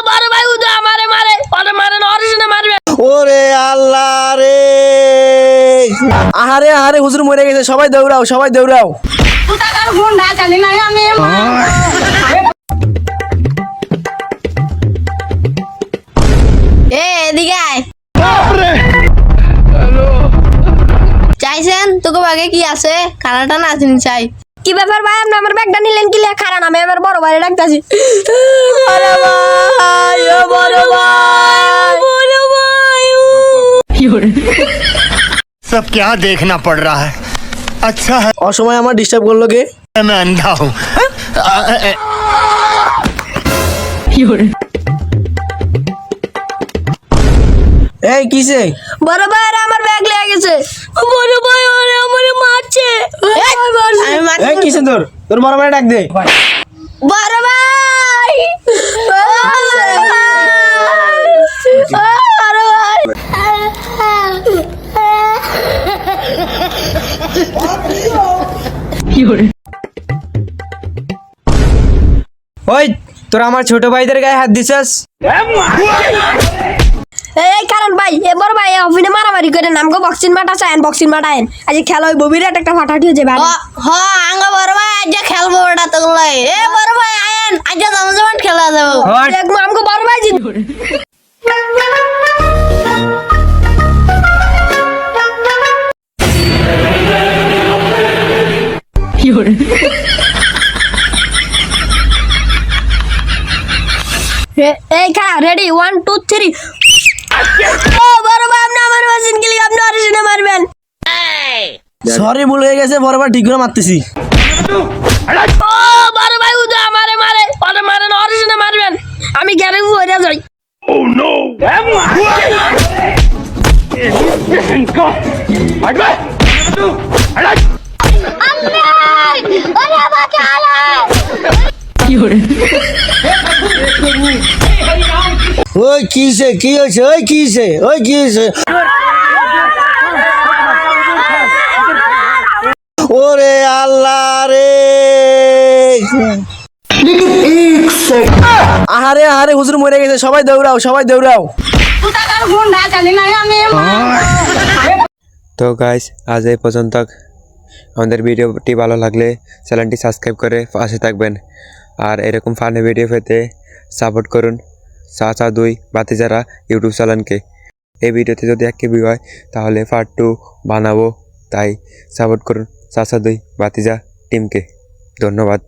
বড় ভাই উদা আমারে মারে ওরে মারে না ওরে শুনে মারবে। ওরে আল্লাহ রে, আহারে আহারে হুজুর মরে গেছে, সবাই দৌড়াও সবাই দৌড়াও। টাকার ফোন না চালি না আমি এদিকে আয়। চাইছেন তোকে বাগে কি আছে? খানাটা না চিনি চাই। কি ব্যাপার ভাই, আপনি আমার ব্যাগটা নিলেন কি লিয়া? খারাপ আমি আমার বড় ভাই ডাকতাছি। বড় ভাই ও বড় ভাই বড় ভাই सब क्या देखना पड़ रहा है। अच्छा है অসময় আমার ডিস্টার্ব করলো কে? मैं अंधा हूँ। এই কিসে? বড় ভাই আমার ব্যাগ লেগে গেছে। বড় ভাই ওরে আমারে মারছে। আমি মারছি। এই কিসে তোর? তোর বড় ভাই ডাক দে। বড় ভাই বড় ওই তোরা আমার ছোট ভাইদের গায়ে হাত দিছস? এই কারণ ভাই এ বড় ভাই অফিনে মারামারি করে নামগো বক্সিং মাঠা চাইন বক্সিং মাঠায়েন আজ খেলা হইব বিরাট একটা ফাটাটি হয়ে যাবে। হ আঙ্গ বড় ভাই আজ খেলবো ওটা তো লাই। এ বড় ভাই আয়েন আজ জমজমাট খেলা যাবো। দেখো আমগো বড় ভাই জিত। এই খেলা রেডি 1 2 3। ও বড় ভাই আপনি আমার মেশিন গেলি আপনি আর শুনে মারবেন। সরি ভুল হয়ে গেছে, বড় ভাই ঠিক করে মারতেছি। ও বড় ভাই উদা আমারে মারে ওরে মারে না ওরে শুনে মারবেন। আমি গেলে হইরা যাই। ও নো ওই কিসে কি হয়েছে? ওই কিসে ওই কিসে? ওরে আল্লাহ রে, আহারে আহারে হুজুর মরে গেছে, সবাই দৌড়াও সবাই দৌড়াও। টাকার ফোন না চালি না আমি তো গাইস আজ এই পর্যন্ত। আমাদের ভিডিওটি ভালো লাগলে চ্যানেলটি সাবস্ক্রাইব করে পাশে থাকবেন আর এরকম ফানি ভিডিও পেতে সাপোর্ট করুন চাচা দুই বাতিজারা ইউটিউব চ্যানেলকে। এই ভিডিওতে যদি 1 কেবি হয় তাহলে পার্ট 2 বানাবো, তাই সাপোর্ট করুন চাচা দুই বাতিজা টিমকে। ধন্যবাদ।